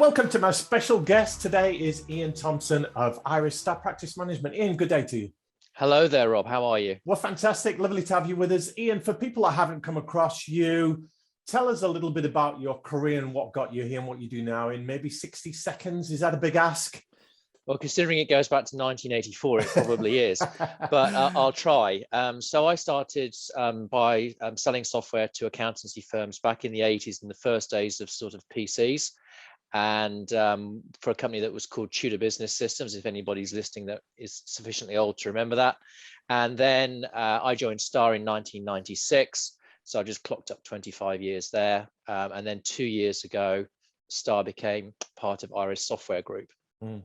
welcome to my special guest. Today is Ian Thompson of Iris Star Practice Management. Ian, good day to you. Hello there, Rob. How are you? Well, fantastic. Lovely to have you with us. Ian, for people that haven't come across you, tell us a little bit about your career and what got you here and what you do now in maybe 60 seconds. Is that a big ask? Well, considering it goes back to 1984, it probably is, but I'll try. So I started by selling software to accountancy firms back in the 80s, in the first days of sort of PCs, and for a company that was called Tudor Business Systems, if anybody's listening that is sufficiently old to remember that. And then I joined Star in 1996, so I just clocked up 25 years there. And then 2 years ago, Star became part of Iris Software Group.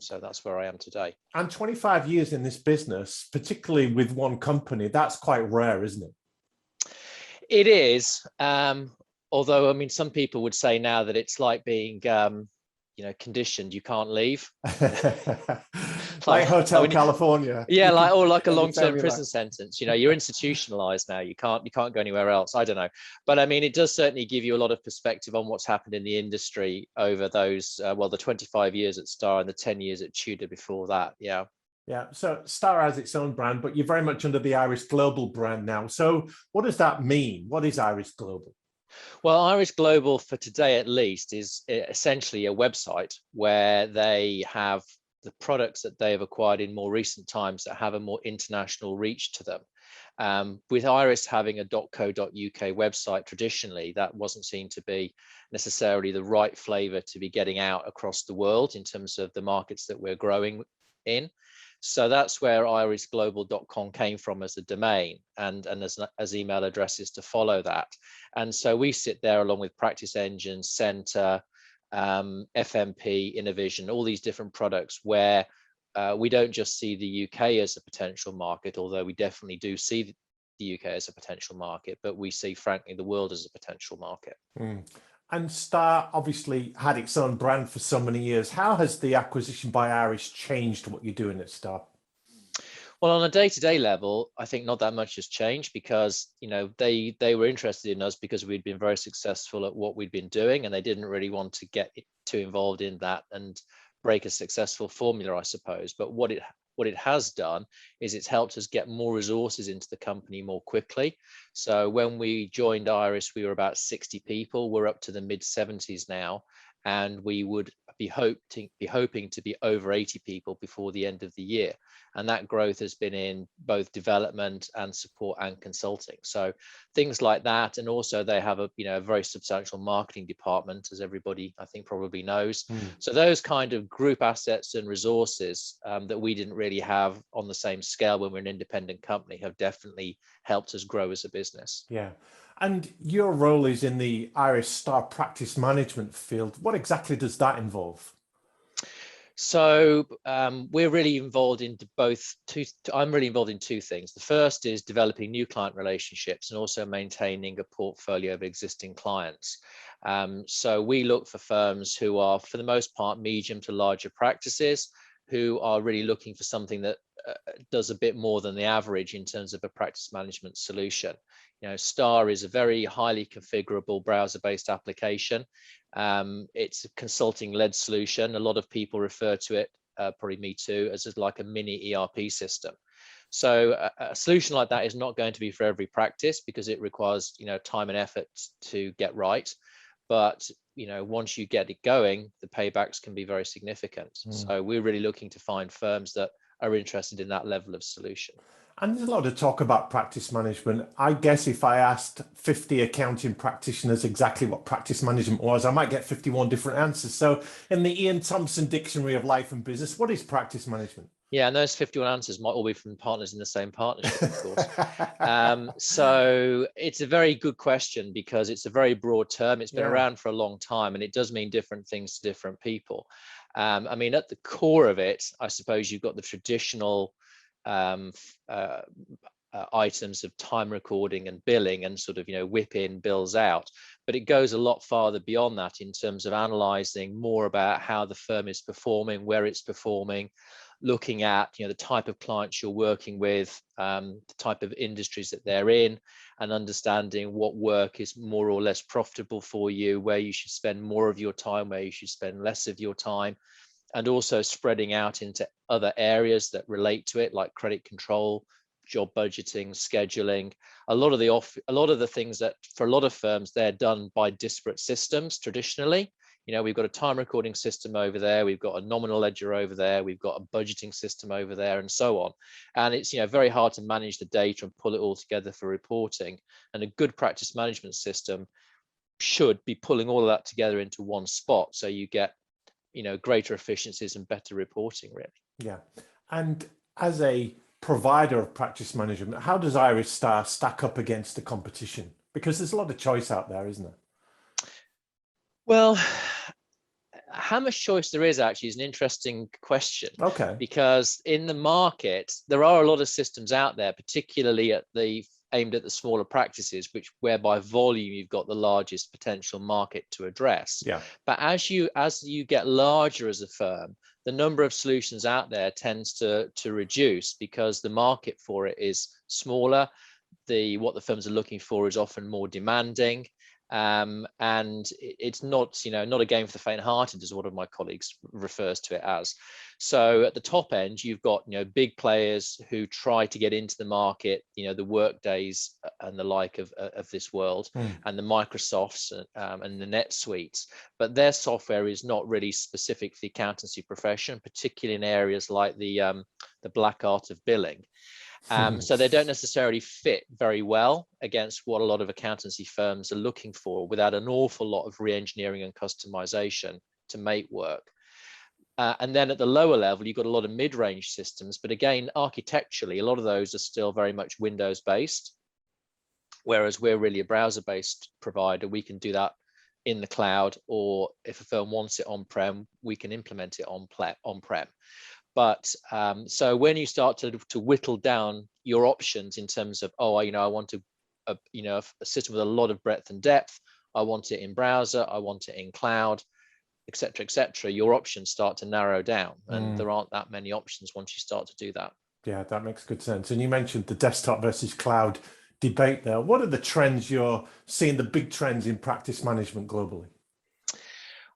So that's where I am today. And 25 years in this business, particularly with one company, that's quite rare, isn't it? It is. Although, I mean, some people would say now that it's like being, conditioned. You can't leave. like Hotel California. Yeah, like a long-term prison sentence. You're institutionalized now. You can't go anywhere else. I don't know, but I mean, it does certainly give you a lot of perspective on what's happened in the industry over those the 25 years at Star and the 10 years at Tudor before that. Yeah. So Star has its own brand, but you're very much under the Iris Global brand now. So what does that mean? What is Iris Global? Well, Iris Global, for today at least, is essentially a website where they have the products that they have acquired in more recent times that have a more international reach to them. With Iris having a .co.uk website traditionally, that wasn't seen to be necessarily the right flavor to be getting out across the world in terms of the markets that we're growing in. So that's where irisglobal.com came from as a domain and as email addresses to follow that. And so we sit there along with Practice Engine, Center, FMP, Innovision, all these different products where we don't just see the UK as a potential market, although we definitely do see the UK as a potential market, but we see, frankly, the world as a potential market. And Star obviously had its own brand for so many years. How has the acquisition by Iris changed what you're doing at Star? Well, on a day-to-day level, I think not that much has changed because, they were interested in us because we'd been very successful at what we'd been doing, and they didn't really want to get too involved in that and break a successful formula, I suppose. But what it has done is it's helped us get more resources into the company more quickly. So when we joined Iris, we were about 60 people. We're up to the mid 70s now, and we would be hoping to be over 80 people before the end of the year. And that growth has been in both development and support and consulting. So things like that. And also they have a very substantial marketing department, as everybody I think probably knows. So those kind of group assets and resources that we didn't really have on the same scale when we're an independent company have definitely helped us grow as a business. Yeah. And your role is in the Iris Star Practice Management field. What exactly does that involve? So we're really involved in I'm really involved in two things. The first is developing new client relationships and also maintaining a portfolio of existing clients. So we look for firms who are, for the most part, medium to larger practices who are really looking for something that does a bit more than the average in terms of a practice management solution. Star is a very highly configurable browser-based application. It's a consulting-led solution. A lot of people refer to it, probably me too, as like a mini ERP system. So a solution like that is not going to be for every practice because it requires, time and effort to get right. But once you get it going, the paybacks can be very significant. So we're really looking to find firms that are interested in that level of solution. And there's a lot of talk about practice management. I guess if I asked 50 accounting practitioners exactly what practice management was, I might get 51 different answers. So in the Ian Thompson Dictionary of Life and Business, what is practice management? Yeah, and those 51 answers might all be from partners in the same partnership, of course. So it's a very good question because it's a very broad term. It's been around for a long time, and it does mean different things to different people. I mean, at the core of it, I suppose you've got the traditional items of time recording and billing and sort of whip in, bills out, but it goes a lot farther beyond that in terms of analyzing more about how the firm is performing, where it's performing, looking at, the type of clients you're working with, the type of industries that they're in, and understanding what work is more or less profitable for you, where you should spend more of your time, where you should spend less of your time, and also spreading out into other areas that relate to it, like credit control, job budgeting, scheduling. A lot of the things that for a lot of firms, they're done by disparate systems traditionally. We've got a time recording system over there, we've got a nominal ledger over there, we've got a budgeting system over there, and so on. And it's very hard to manage the data and pull it all together for reporting. And a good practice management system should be pulling all of that together into one spot, so you get greater efficiencies and better reporting, really. Yeah. And as a provider of practice management, how does Irish Star stack up against the competition? Because there's a lot of choice out there, isn't there? Well, how much choice there is actually is an interesting question. Okay. Because in the market, there are a lot of systems out there, particularly aimed at the smaller practices, whereby volume you've got the largest potential market to address. Yeah. But as you get larger as a firm, the number of solutions out there tends to reduce, because the market for it is smaller. What the firms are looking for is often more demanding. And it's not a game for the faint-hearted, as one of my colleagues refers to it as. So at the top end, you've got big players who try to get into the market, the Workdays and the like of this world, and the Microsofts and the NetSuites, but their software is not really specific for the accountancy profession, particularly in areas like the black art of billing. So they don't necessarily fit very well against what a lot of accountancy firms are looking for, without an awful lot of re-engineering and customization to make work. And then at the lower level, you've got a lot of mid-range systems, but again, architecturally, a lot of those are still very much Windows-based, whereas we're really a browser-based provider. We can do that in the cloud, or if a firm wants it on-prem, we can implement it on-prem. But so when you start to whittle down your options in terms of, I want a system with a lot of breadth and depth, I want it in browser, I want it in cloud, etc., your options start to narrow down, and there aren't that many options once you start to do that. Yeah, that makes good sense. And you mentioned the desktop versus cloud debate there. What are the trends you're seeing, the big trends in practice management globally?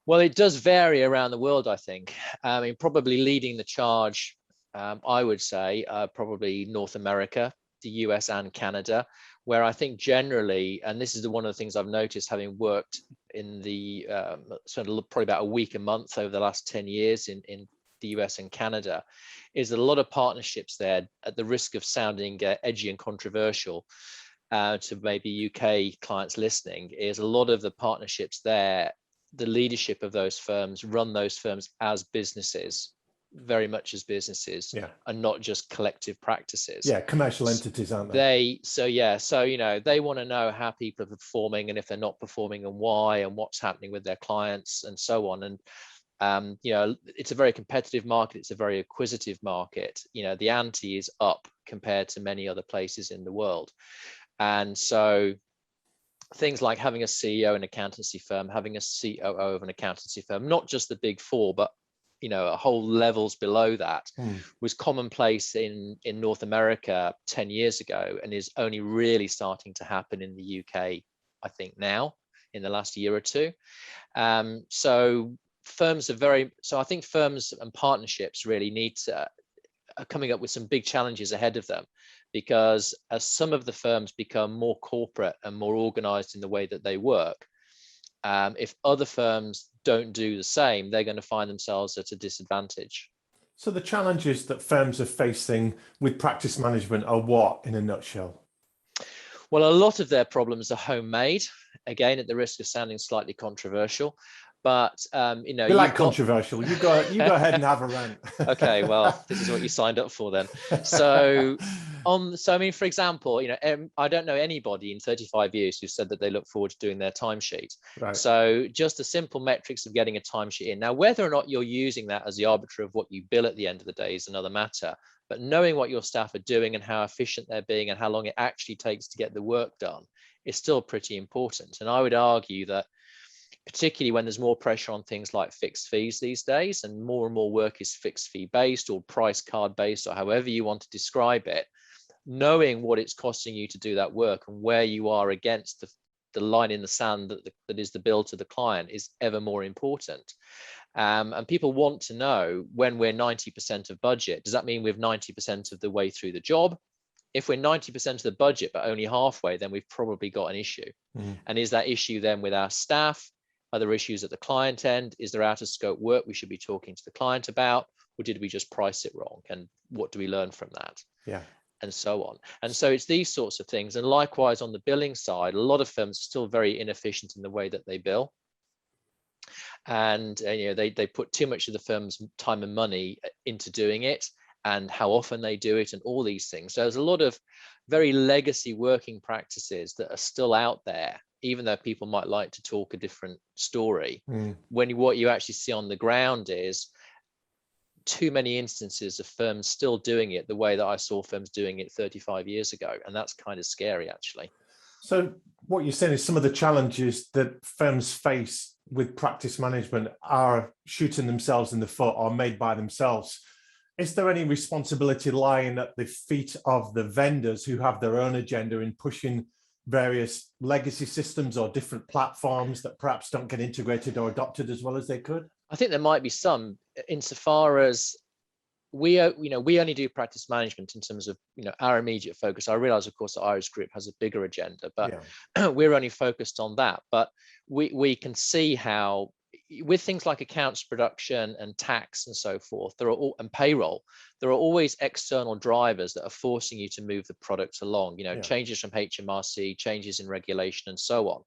Well, it does vary around the world, I think. Probably leading the charge, I would say, probably North America, the US and Canada, where I think generally, and this is one of the things I've noticed having worked in probably about a week a month over the last 10 years in the US and Canada, is that a lot of partnerships there, at the risk of sounding edgy and controversial to maybe UK clients listening, is a lot of the partnerships there, the leadership of those firms run those firms as businesses, very much as businesses, and not just collective practices. Yeah, commercial entities, aren't they? So they want to know how people are performing, and if they're not performing, and why, and what's happening with their clients, and so on. And it's a very competitive market. It's a very acquisitive market. The ante is up compared to many other places in the world. And so things like having a CEO of an accountancy firm, having a COO of an accountancy firm, not just the big four, but a whole levels below that, was commonplace in North America 10 years ago, and is only really starting to happen in the UK, I think, now, in the last year or two. So I think firms and partnerships really are coming up with some big challenges ahead of them, because as some of the firms become more corporate and more organized in the way that they work, if other firms don't do the same, they're going to find themselves at a disadvantage. So the challenges that firms are facing with practice management are what, in a nutshell? Well, a lot of their problems are homemade, again, at the risk of sounding slightly controversial. But you like controversial. You go ahead and have a rant. Okay, well, this is what you signed up for then. So for example, I don't know anybody in 35 years who said that they look forward to doing their timesheet. Right. So just the simple metrics of getting a timesheet in. Now, whether or not you're using that as the arbiter of what you bill at the end of the day is another matter. But knowing what your staff are doing and how efficient they're being and how long it actually takes to get the work done is still pretty important. And I would argue that particularly when there's more pressure on things like fixed fees these days, and more work is fixed fee based or price card based, or however you want to describe it. Knowing what it's costing you to do that work and where you are against the line in the sand that is the bill to the client is ever more important. And people want to know, when we're 90% of budget, does that mean we're 90% of the way through the job? If we're 90% of the budget but only halfway, then we've probably got an issue. And is that issue then with our staff? Are there issues at the client end? Is there out of scope work we should be talking to the client about? Or did we just price it wrong? And what do we learn from that? Yeah. And so on. And so it's these sorts of things. And likewise, on the billing side, a lot of firms are still very inefficient in the way that they bill. And they put too much of the firm's time and money into doing it, and how often they do it, and all these things. So there's a lot of very legacy working practices that are still out there, even though people might like to talk a different story. When what you actually see on the ground is too many instances of firms still doing it the way that I saw firms doing it 35 years ago. And that's kind of scary, actually. So what you're saying is some of the challenges that firms face with practice management are shooting themselves in the foot or made by themselves. Is there any responsibility lying at the feet of the vendors who have their own agenda in pushing various legacy systems or different platforms that perhaps don't get integrated or adopted as well as they could? I think there might be some, insofar as we only do practice management in terms of our immediate focus. I realize, of course, the Irish group has a bigger agenda, but we're only focused on that. But we can see how, with things like accounts production and tax and so forth, and payroll, there are always external drivers that are forcing you to move the products along. Changes from HMRC, changes in regulation, and so on.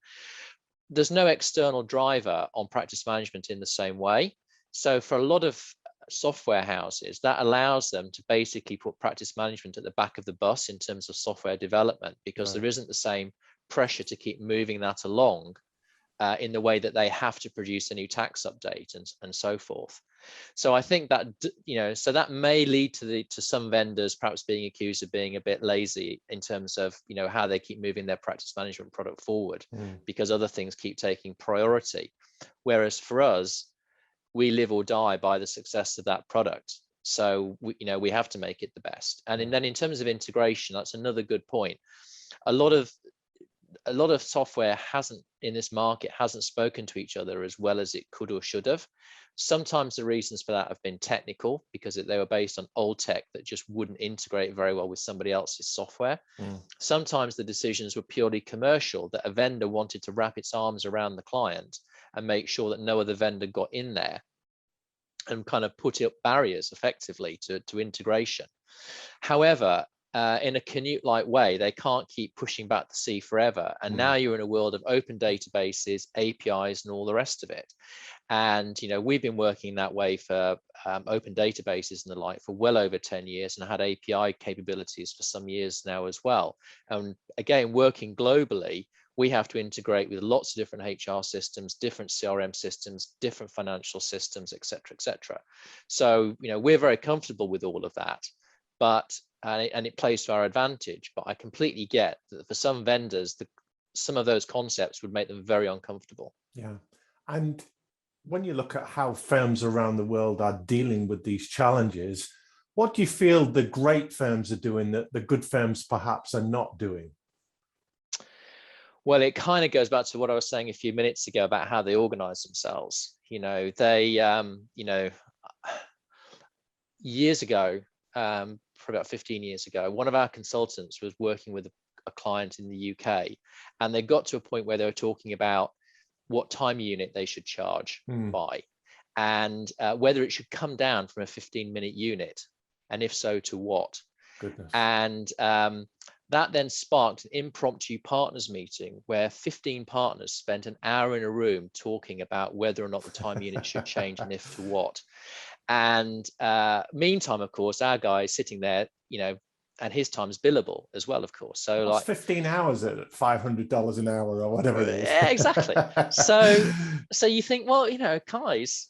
There's no external driver on practice management in the same way. So for a lot of software houses, that allows them to basically put practice management at the back of the bus in terms of software development, because there isn't the same pressure to keep moving that along in the way that they have to produce a new tax update and so forth. So I think that, so that may lead to some vendors perhaps being accused of being a bit lazy in terms of, how they keep moving their practice management product forward, because other things keep taking priority. Whereas for us, we live or die by the success of that product. So we have to make it the best. And then in terms of integration, that's another good point. A lot of software in this market hasn't spoken to each other as well as it could or should have. Sometimes the reasons for that have been technical, because they were based on old tech that just wouldn't integrate very well with somebody else's software. Sometimes the decisions were purely commercial, that a vendor wanted to wrap its arms around the client and make sure that no other vendor got in there, and kind of put up barriers effectively to integration. However, in a Canute-like way, they can't keep pushing back the sea forever. And now you're in a world of open databases, APIs, and all the rest of it. And we've been working that way for open databases and the like for well over 10 years, and had API capabilities for some years now as well. And again, working globally, we have to integrate with lots of different HR systems, different CRM systems, different financial systems, et cetera, So, we're very comfortable with all of that, but and it plays to our advantage. But I completely get that for some vendors, some of those concepts would make them very uncomfortable. Yeah. And when you look at how firms around the world are dealing with these challenges, what do you feel the great firms are doing that the good firms perhaps are not doing? Well, it kind of goes back to what I was saying a few minutes ago about how they organize themselves. Years ago, for about 15 years ago, one of our consultants was working with a client in the UK, and they got to a point where they were talking about what time unit they should charge by, and whether it should come down from a 15-minute unit, and if so, to what. Goodness. And that then sparked an impromptu partners meeting where 15 partners spent an hour in a room talking about whether or not the time unit should change and if to what. And meantime, of course, our guy is sitting there, and his time's billable as well, of course. So that's 15 hours at $500 an hour or whatever it is. Yeah, exactly. So you think, well, guys,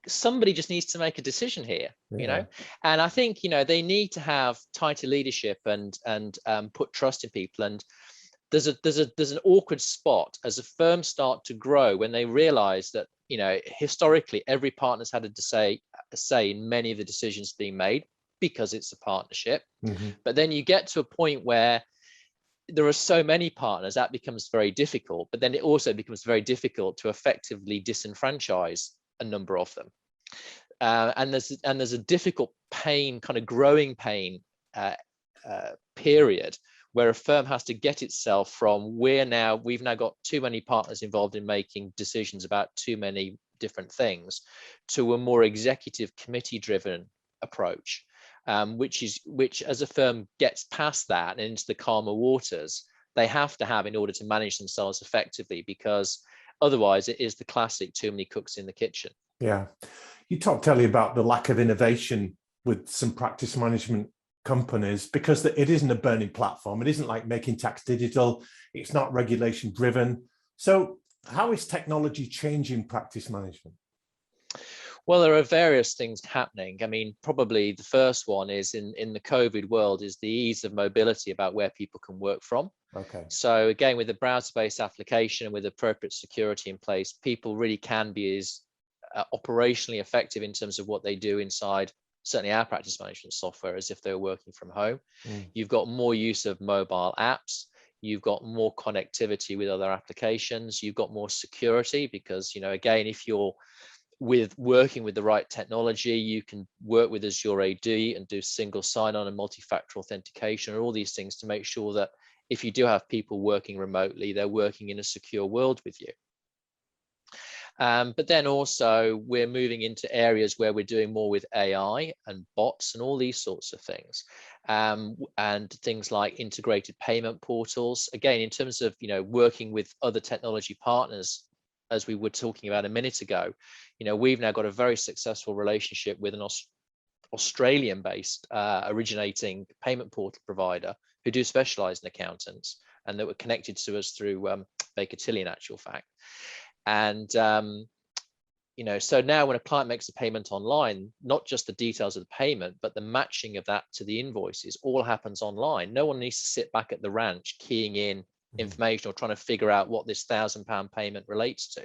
somebody just needs to make a decision here, and I think, they need to have tighter leadership and put trust in people. And there's an awkward spot as a firm start to grow when they realize that, you know, historically every partner's had a say in many of the decisions being made because it's a partnership. But then you get to a point where there are so many partners that becomes very difficult, but then it also becomes very difficult to effectively disenfranchise a number of them. And there's a difficult pain, kind of growing pain period where a firm has to get itself from we've now got too many partners involved in making decisions about too many different things to a more executive committee driven approach, which as a firm gets past that and into the calmer waters, they have to have in order to manage themselves effectively, because otherwise it is the classic too many cooks in the kitchen. Yeah. You talked earlier about the lack of innovation with some practice management companies because it isn't a burning platform. It isn't like making tax digital. It's not regulation driven. So how is technology changing practice management? Well, there are various things happening. I mean, probably the first one is in the COVID world is the ease of mobility about where people can work from. Okay. So again, with the browser-based application and with appropriate security in place, people really can be as operationally effective in terms of what they do inside certainly our practice management software as if they were working from home. You've got more use of mobile apps. You've got more connectivity with other applications. You've got more security because, you know, again, if you're working with the right technology, you can work with Azure AD and do single sign-on and multi-factor authentication and all these things to make sure that if you do have people working remotely, they're working in a secure world with you. But then also we're moving into areas where we're doing more with AI and bots and all these sorts of things, and things like integrated payment portals. Again, in terms of, you know, working with other technology partners, as we were talking about a minute ago, you know, we've now got a very successful relationship with an Australian-based originating payment portal provider who do specialize in accountants and that were connected to us through Baker Tilly in actual fact. And, you know, so now when a client makes a payment online, not just the details of the payment, but the matching of that to the invoices all happens online. No one needs to sit back at the ranch keying in information or trying to figure out what this £1,000 payment relates to.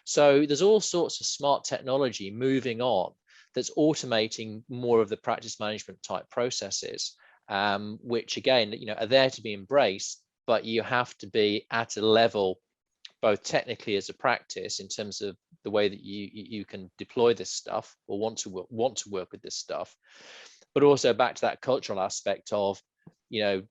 So there's all sorts of smart technology moving on that's automating more of the practice management type processes, which again, you know, are there to be embraced, but you have to be at a level both technically as a practice in terms of the way that you can deploy this stuff or want to work with this stuff, but also back to that cultural aspect of, you know,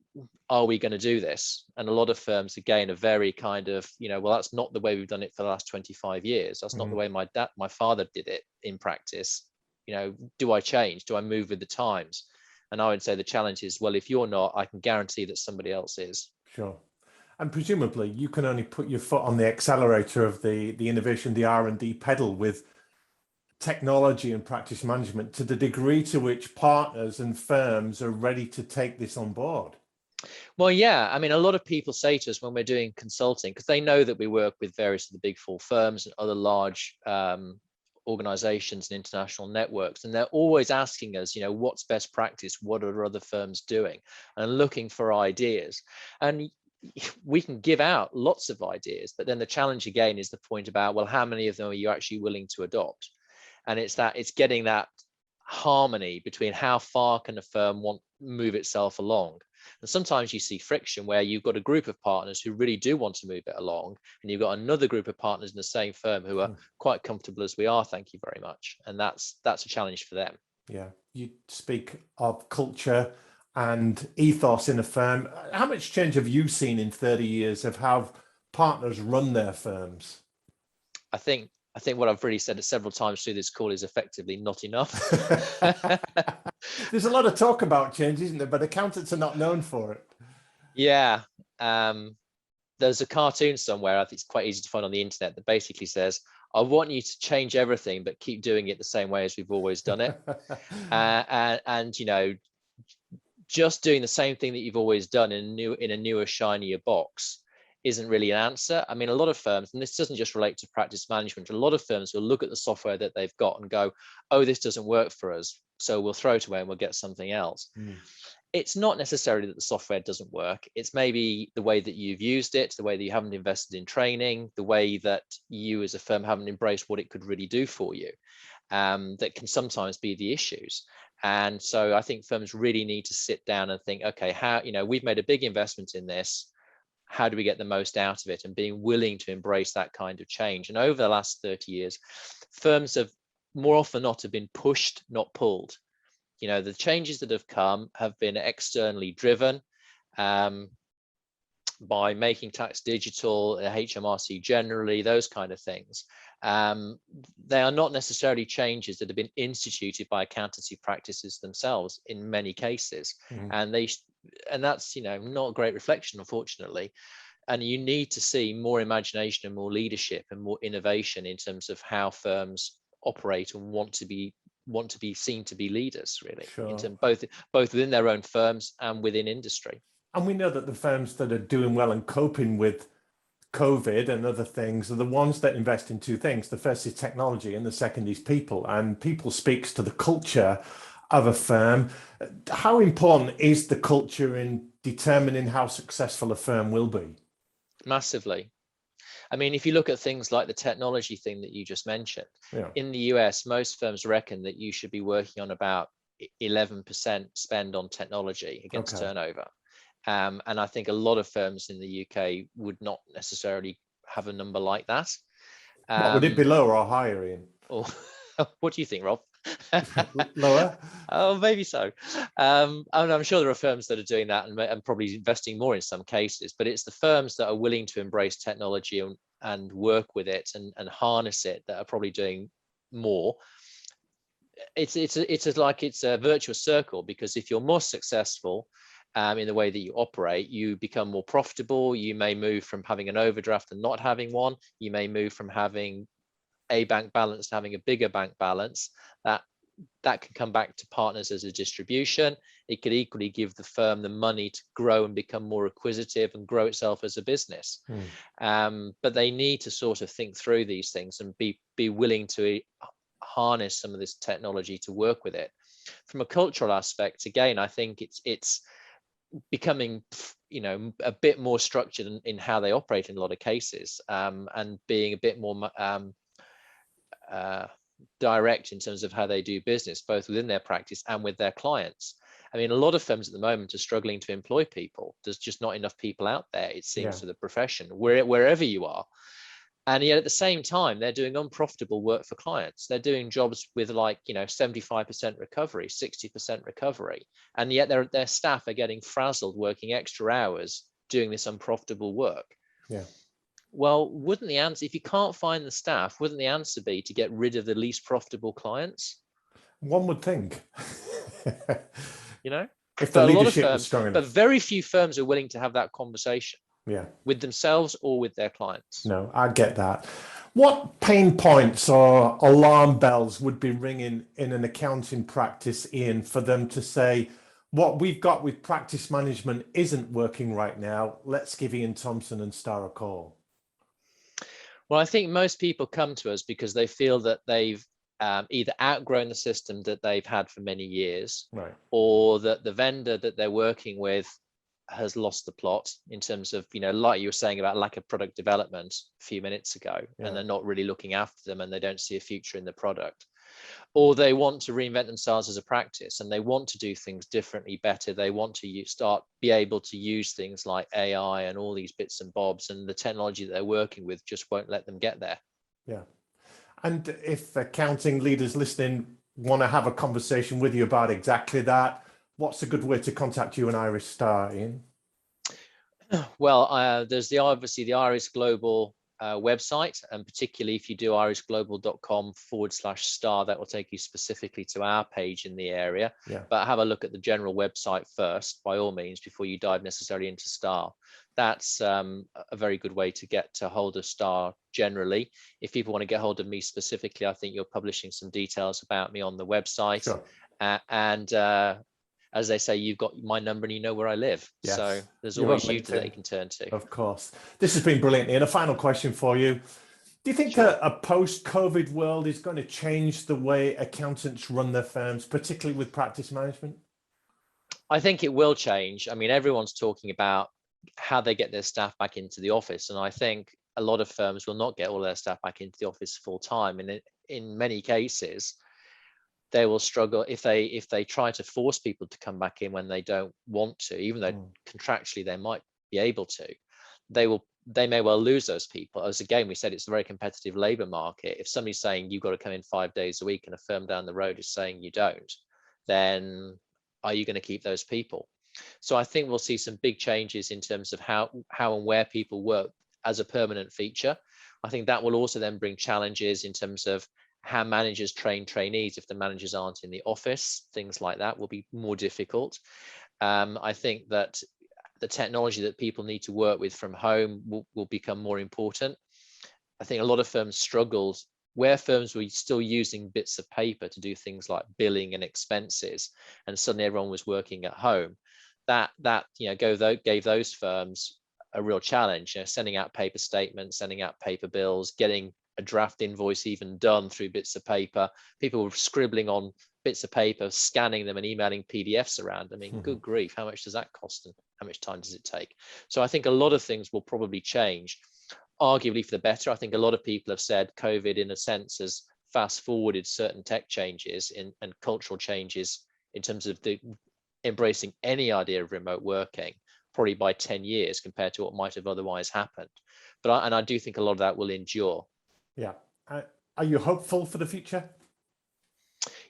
are we going to do this? And a lot of firms again are very kind of, you know, well, that's not the way we've done it for the last 25 years. That's not the way my father did it in practice. You know, do I change? Do I move with the times? And I would say the challenge is, well, if you're not, I can guarantee that somebody else is. Sure. And presumably you can only put your foot on the accelerator of the innovation, the R&D pedal with technology and practice management to the degree to which partners and firms are ready to take this on board. Well, yeah, I mean, a lot of people say to us when we're doing consulting, because they know that we work with various of the big four firms and other large organizations and international networks, and they're always asking us, you know, what's best practice? What are other firms doing? And looking for ideas. And we can give out lots of ideas, but then the challenge again is the point about, well, how many of them are you actually willing to adopt? And it's getting that harmony between how far can a firm move itself along. And sometimes you see friction where you've got a group of partners who really do want to move it along, and you've got another group of partners in the same firm who are quite comfortable as we are, thank you very much. And that's a challenge for them. Yeah, you speak of culture and ethos in a firm. How much change have you seen in 30 years of how partners run their firms? I think what I've really said several times through this call is effectively not enough. There's a lot of talk about change, isn't there? But accountants are not known for it. Yeah. There's a cartoon somewhere, I think it's quite easy to find on the internet, that basically says, I want you to change everything, but keep doing it the same way as we've always done it. And you know, just doing the same thing that you've always done in a newer, shinier box isn't really an answer. I mean, a lot of firms, and this doesn't just relate to practice management, a lot of firms will look at the software that they've got and go, oh, this doesn't work for us, so we'll throw it away and we'll get something else. It's not necessarily that the software doesn't work. It's maybe the way that you've used it, the way that you haven't invested in training, the way that you as a firm haven't embraced what it could really do for you. That can sometimes be the issues. And so I think firms really need to sit down and think, okay, how, we've made a big investment in this. How do we get the most out of it? And being willing to embrace that kind of change. And over the last 30 years, firms have more often not have been pushed, not pulled. The changes that have come have been externally driven by making tax digital, HMRC generally, those kind of things. They are not necessarily changes that have been instituted by accountancy practices themselves in many cases. And that's, not a great reflection, unfortunately. And you need to see more imagination and more leadership and more innovation in terms of how firms operate and want to be seen to be leaders, really. Sure. In terms both within their own firms and within industry. And we know that the firms that are doing well and coping with COVID and other things are the ones that invest in two things. The first is technology and the second is people. And people speaks to the culture of a firm. How important is the culture in determining how successful a firm will be? Massively. I mean, if you look at things like the technology thing that you just mentioned, in the US, most firms reckon that you should be working on about 11% spend on technology against turnover. And I think a lot of firms in the UK would not necessarily have a number like that. Would it be lower or higher, Ian? Or, what do you think, Rob? Lower? Oh, maybe so. I'm sure there are firms that are doing that and probably investing more in some cases, but it's the firms that are willing to embrace technology and work with it and harness it that are probably doing more. It's a virtuous circle, because if you're more successful in the way that you operate, you become more profitable. You may move from having an overdraft and not having one. You may move from having a bank balance to having a bigger bank balance. That can come back to partners as a distribution. It could equally give the firm the money to grow and become more acquisitive and grow itself as a business. But they need to sort of think through these things and be willing to harness some of this technology to work with it. From a cultural aspect, again, I think it's becoming a bit more structured in how they operate in a lot of cases, and being a bit more direct in terms of how they do business, both within their practice and with their clients. I mean, a lot of firms at the moment are struggling to employ people. There's just not enough people out there, it seems, for the profession, wherever you are. And yet at the same time, they're doing unprofitable work for clients. They're doing jobs with 75% recovery, 60% recovery. And yet their staff are getting frazzled working extra hours doing this unprofitable work. Well, wouldn't the answer, if you can't find the staff, wouldn't the answer be to get rid of the least profitable clients? One would think. If the leadership was strong enough. But very few firms are willing to have that conversation. With themselves or with their clients. No, I get that. What pain points or alarm bells would be ringing in an accounting practice, Ian, for them to say, what we've got with practice management isn't working right now. Let's give Ian Thompson and Star a call. Well, I think most people come to us because they feel that they've either outgrown the system that they've had for many years, or that the vendor that they're working with has lost the plot in terms of, like you were saying about lack of product development a few minutes ago, and they're not really looking after them and they don't see a future in the product. Or they want to reinvent themselves as a practice and they want to do things differently, better. They want to be able to use things like AI and all these bits and bobs, and the technology that they're working with just won't let them get there. And if accounting leaders listening want to have a conversation with you about exactly that, what's a good way to contact you and Irish Star, Ian? Well, there's obviously the Irish Global website, and particularly if you do irishglobal.com/star, that will take you specifically to our page in the area. But have a look at the general website first, by all means, before you dive necessarily into Star. That's a very good way to get to hold of Star generally. If people want to get hold of me specifically, I think you're publishing some details about me on the website. As they say, you've got my number and you know where I live. So there's always you that they can turn to. Of course. This has been brilliant. And a final question for you. Do you think a post-COVID world is going to change the way accountants run their firms, particularly with practice management? I think it will change. I mean, everyone's talking about how they get their staff back into the office, and I think a lot of firms will not get all their staff back into the office full time, and in many cases they will struggle if they try to force people to come back in when they don't want to, even though contractually they might be able to. They may well lose those people. As again, we said, it's a very competitive labor market. If somebody's saying you've got to come in 5 days a week and a firm down the road is saying you don't, then are you going to keep those people? So I think we'll see some big changes in terms of how and where people work as a permanent feature. I think that will also then bring challenges in terms of how managers train trainees. If the managers aren't in the office, things like that will be more difficult. I think that the technology that people need to work with from home will become more important. I think a lot of firms struggled where firms were still using bits of paper to do things like billing and expenses, and suddenly everyone was working at home. That gave those firms a real challenge. Sending out paper statements, sending out paper bills, getting a draft invoice even done through bits of paper. People were scribbling on bits of paper, scanning them and emailing PDFs around. I mean, good grief, how much does that cost and how much time does it take? So I think a lot of things will probably change, arguably for the better. I think a lot of people have said COVID, in a sense, has fast forwarded certain tech changes and cultural changes in terms of the embracing any idea of remote working, probably by 10 years compared to what might have otherwise happened. But I do think a lot of that will endure. Yeah. Are you hopeful for the future?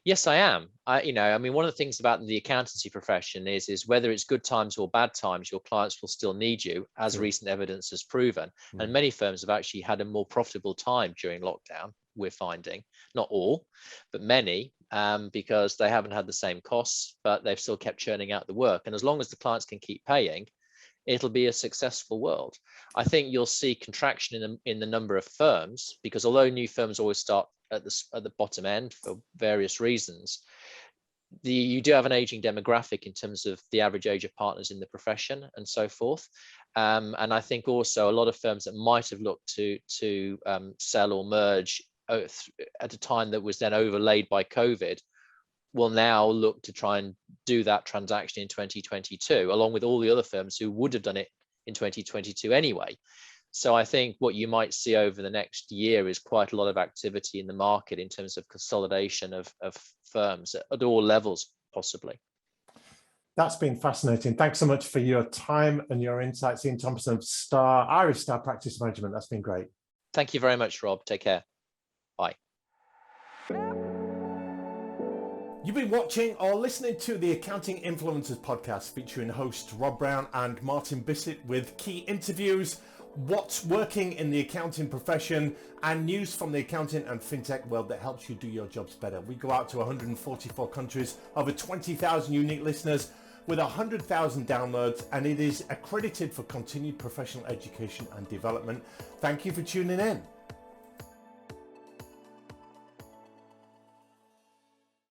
Yes, I am. I mean, one of the things about the accountancy profession is whether it's good times or bad times, your clients will still need you, as recent evidence has proven. And many firms have actually had a more profitable time during lockdown, we're finding. Not all, but many, because they haven't had the same costs, but they've still kept churning out the work. And as long as the clients can keep paying, it'll be a successful world. I think you'll see contraction in the number of firms, because although new firms always start at the bottom end for various reasons, you do have an aging demographic in terms of the average age of partners in the profession and so forth. And I think also a lot of firms that might have looked to sell or merge at a time that was then overlaid by COVID will now look to try and do that transaction in 2022, along with all the other firms who would have done it in 2022 anyway. So I think what you might see over the next year is quite a lot of activity in the market in terms of consolidation of firms at all levels, possibly. That's been fascinating. Thanks so much for your time and your insights. Ian Thompson of Irish Star Practice Management. That's been great. Thank you very much, Rob. Take care. Bye. You've been watching or listening to the Accounting Influencers podcast featuring hosts Rob Brown and Martin Bissett, with key interviews, what's working in the accounting profession, and news from the accounting and fintech world that helps you do your jobs better. We go out to 144 countries, over 20,000 unique listeners with 100,000 downloads, and it is accredited for continued professional education and development. Thank you for tuning in.